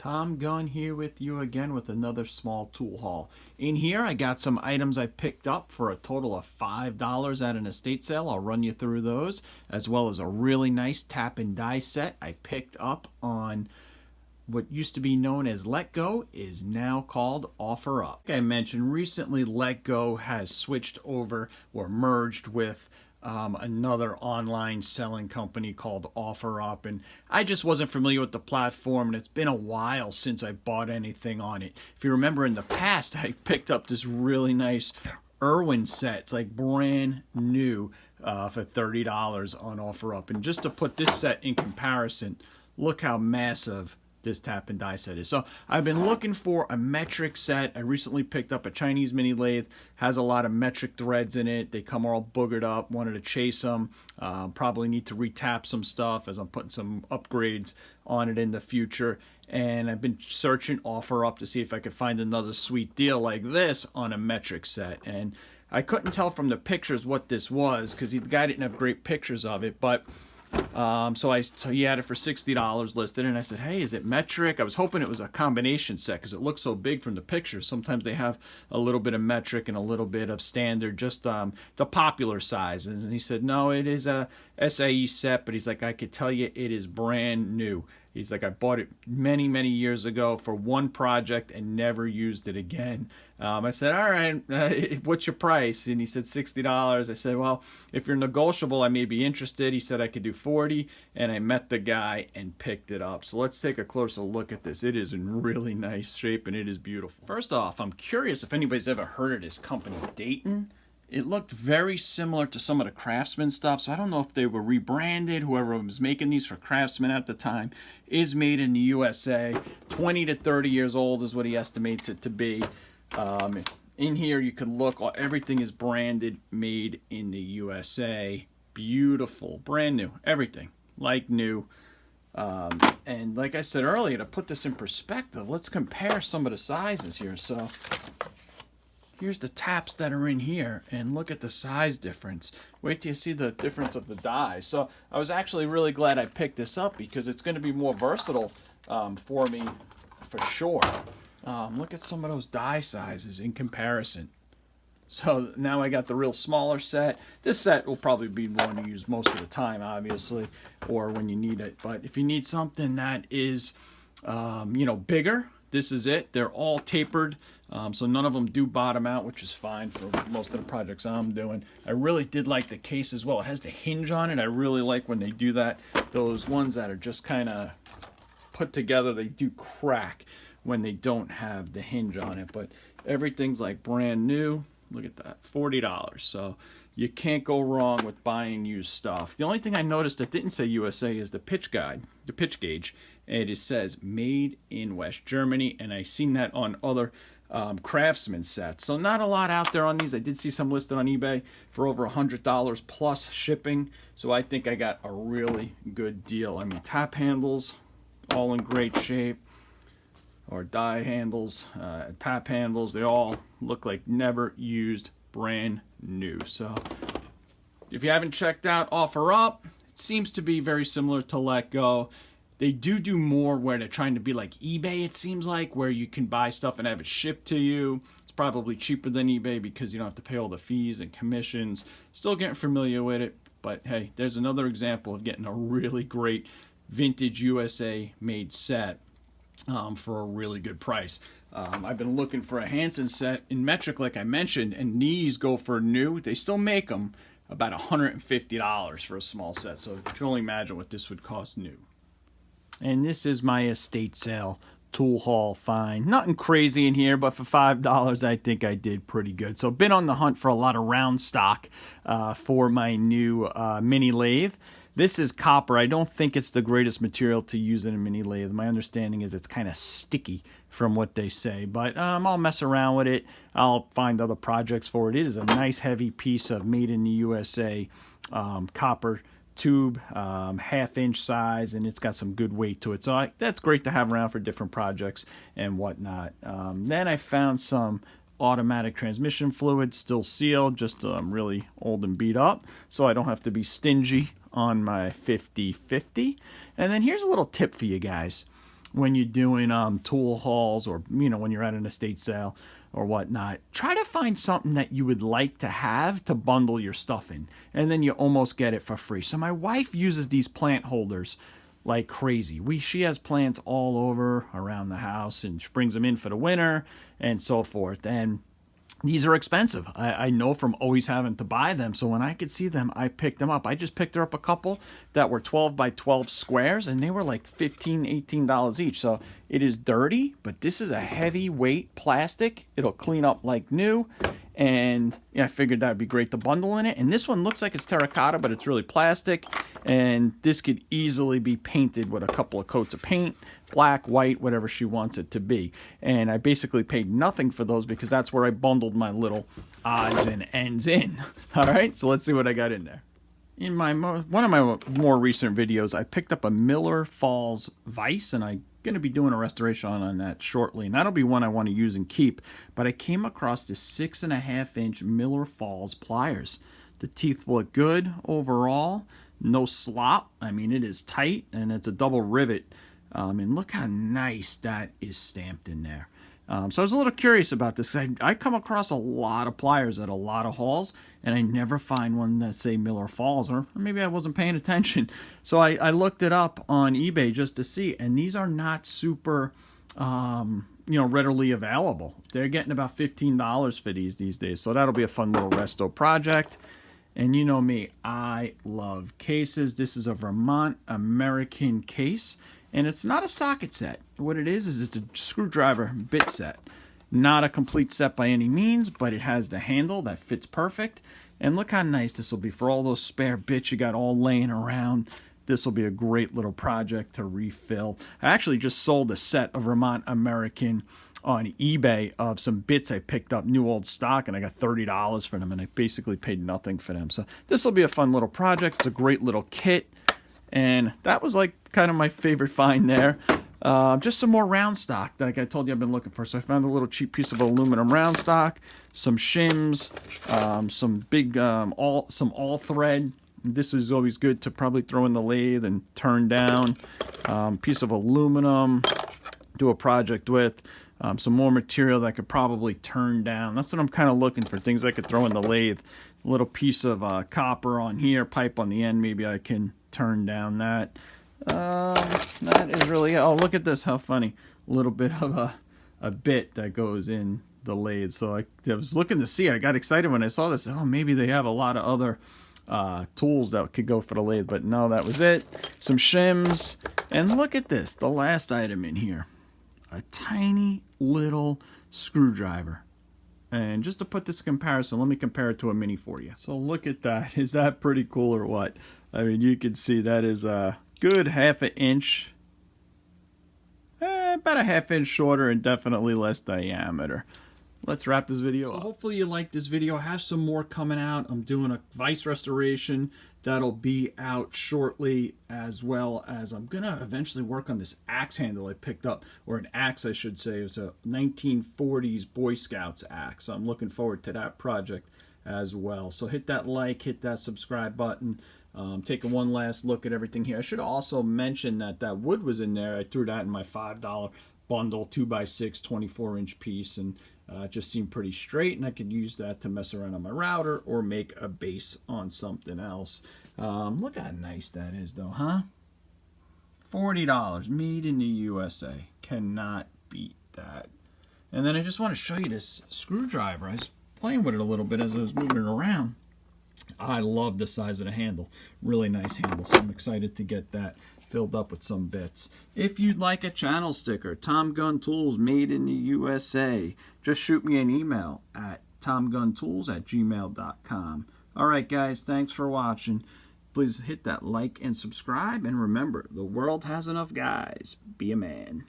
Tom Gunn here with you again with another small tool haul. In here I got some items I picked up for a total of $5 at an estate sale. I'll run you through those, as well as a really nice tap and die set I picked up on what used to be known as Let Go is now called OfferUp. Like I mentioned recently, Let Go has switched over or merged with another online selling company called OfferUp, and I just wasn't familiar with the platform, and it's been a while since I bought anything on it. If you remember in the past, I picked up this really nice Irwin set. It's like brand new for $30 on OfferUp. And just to put this set in comparison, look how massive this tap and die set is. So I've been looking for a metric set. I recently picked up a Chinese mini lathe. Has a lot of metric threads in it. They come all boogered up. Wanted to chase them. Probably need to retap some stuff as I'm putting some upgrades on it in the future. And I've been searching OfferUp to see if I could find another sweet deal like this on a metric set. And I couldn't tell from the pictures what this was because the guy didn't have great pictures of it, but so he had it for $60 listed, and I said, hey, is it metric? I was hoping it was a combination set because it looked so big from the pictures. Sometimes they have a little bit of metric and a little bit of standard, just the popular sizes. And he said, no, it is a SAE set, but he's like, I could tell you it is brand new. He's like, I bought it many, many years ago for one project and never used it again. I said, all right, what's your price? And he said $60. I said, well, if you're negotiable, I may be interested. He said I could do $40, and I met the guy and picked it up. So let's take a closer look at this. It is in really nice shape, and it is beautiful. First off, I'm curious if anybody's ever heard of this company, Dayton. It looked very similar to some of the Craftsman stuff, so I don't know if they were rebranded. Whoever was making these for Craftsman at the time is made in the USA. 20 to 30 years old is what he estimates it to be. In here you can look, everything is branded, made in the USA. Beautiful, brand new, everything like new. And like I said earlier, to put this in perspective, let's compare some of the sizes here. So here's the taps that are in here, and look at the size difference. Wait till you see the difference of the dies. So I was actually really glad I picked this up because it's going to be more versatile for me for sure. Look at some of those die sizes in comparison. So now I got the real smaller set. This set will probably be one to use most of the time, obviously, or when you need it. But if you need something that is, bigger, this is it. They're all tapered, so none of them do bottom out, which is fine for most of the projects I'm doing. I really did like the case as well. It has the hinge on it. I really like when they do that. Those ones that are just kind of put together, they do crack when they don't have the hinge on it. But everything's like brand new. Look at that, $40. So you can't go wrong with buying used stuff. The only thing I noticed that didn't say USA is the pitch guide, the pitch gauge. And it says made in West Germany, and I've seen that on other Craftsman sets. So not a lot out there on these. I did see some listed on eBay for over $100 plus shipping. So I think I got a really good deal. I mean, tap handles, all in great shape. Or die handles, tap handles, they all look like never used, brand new. So if you haven't checked out OfferUp, it seems to be very similar to Let Go. They do more where they're trying to be like eBay, it seems like, where you can buy stuff and have it shipped to you. It's probably cheaper than eBay because you don't have to pay all the fees and commissions. Still getting familiar with it, but hey, there's another example of getting a really great vintage USA made set for a really good price. I've been looking for a Hansen set in metric, like I mentioned, and these go for new. They still make them about $150 for a small set, so you can only imagine what this would cost new. And this is my estate sale tool haul find. Nothing crazy in here, but for $5 I think I did pretty good. So been on the hunt for a lot of round stock for my new mini lathe. This is copper. I don't think it's the greatest material to use in a mini lathe. My understanding is it's kind of sticky from what they say, but I'll mess around with it. I'll find other projects for it. It is a nice heavy piece of made in the USA copper tube, half-inch size, and it's got some good weight to it. So that's great to have around for different projects and whatnot. Then I found some automatic transmission fluid, still sealed, just really old and beat up, so I don't have to be stingy on my 50/50. And then here's a little tip for you guys. when you're doing tool hauls, or when you're at an estate sale or whatnot, try to find something that you would like to have to bundle your stuff in, and then you almost get it for free. So my wife uses these plant holders like crazy. She has plants all over around the house, and she brings them in for the winter and so forth. And these are expensive. I know from always having to buy them. So when I could see them, I picked them up. I just picked her up a couple that were 12 by 12 squares, and they were like $15, $18 each. So it is dirty, but this is a heavyweight plastic. It'll clean up like new. And I figured that'd be great to bundle in it. And this one looks like it's terracotta, but it's really plastic. And this could easily be painted with a couple of coats of paint, black, white, whatever she wants it to be. And I basically paid nothing for those because that's where I bundled my little odds and ends in. All right, so let's see what I got in there. In one of my more recent videos, I picked up a Miller Falls vise, and I'm going to be doing a restoration on that shortly, and that'll be one I want to use and keep. But I came across this 6.5-inch Miller Falls pliers. The teeth look good overall, no slop. I mean, it is tight, and it's a double rivet. And look how nice that is stamped in there. So I was a little curious about this. I come across a lot of pliers at a lot of hauls, and I never find one that say Miller Falls, or maybe I wasn't paying attention. So I looked it up on eBay just to see, and these are not super, readily available. They're getting about $15 for these days. So that'll be a fun little resto project. And you know me, I love cases. This is a Vermont American case. And it's not a socket set. What it is it's a screwdriver bit set. Not a complete set by any means, but it has the handle that fits perfect. And look how nice this will be for all those spare bits you got all laying around. This will be a great little project to refill. I actually just sold a set of Vermont American on eBay of some bits I picked up, new old stock, and I got $30 for them, and I basically paid nothing for them. So this will be a fun little project. It's a great little kit. And that was like kind of my favorite find there. Just some more round stock, like I told you I've been looking for. So I found a little cheap piece of aluminum round stock, some shims, some big all thread. This is always good to probably throw in the lathe and turn down. Piece of aluminum, do a project with. Some more material that I could probably turn down. That's what I'm kind of looking for, things I could throw in the lathe. A little piece of copper on here, pipe on the end, maybe I can turn down that. That is really, oh, look at this, how funny. A little bit of a bit that goes in the lathe. So I was looking to see, I got excited when I saw this. Oh, maybe they have a lot of other tools that could go for the lathe, but no, that was it. Some shims, and look at this, the last item in here. A tiny little screwdriver. And just to put this in comparison, let me compare it to a mini for you. So look at that. Is that pretty cool or what? I mean, you can see that is a good ½ inch. About a ½ inch shorter and definitely less diameter. Let's wrap this video up. Hopefully you liked this video. I have some more coming out. I'm doing a vise restoration that'll be out shortly, as well as I'm gonna eventually work on this axe handle I picked up, or an axe I should say. It's a 1940s Boy Scouts axe. I'm looking forward to that project as well. So hit that like, hit that subscribe button. Taking one last look at everything here. I should also mention that wood was in there. I threw that in my $5 bundle, 2x6 24-inch piece, and it just seemed pretty straight, and I could use that to mess around on my router or make a base on something else. Look how nice that is though, huh? $40, made in the USA. Cannot beat that. And then I just want to show you this screwdriver. I was playing with it a little bit as I was moving it around. I love the size of the handle. Really nice handle, so I'm excited to get that filled up with some bits. If you'd like a channel sticker, Tom Gun Tools, made in the USA, just shoot me an email at tomguntools@gmail.com. Alright guys, thanks for watching. Please hit that like and subscribe, and remember, the world has enough guys. Be a man.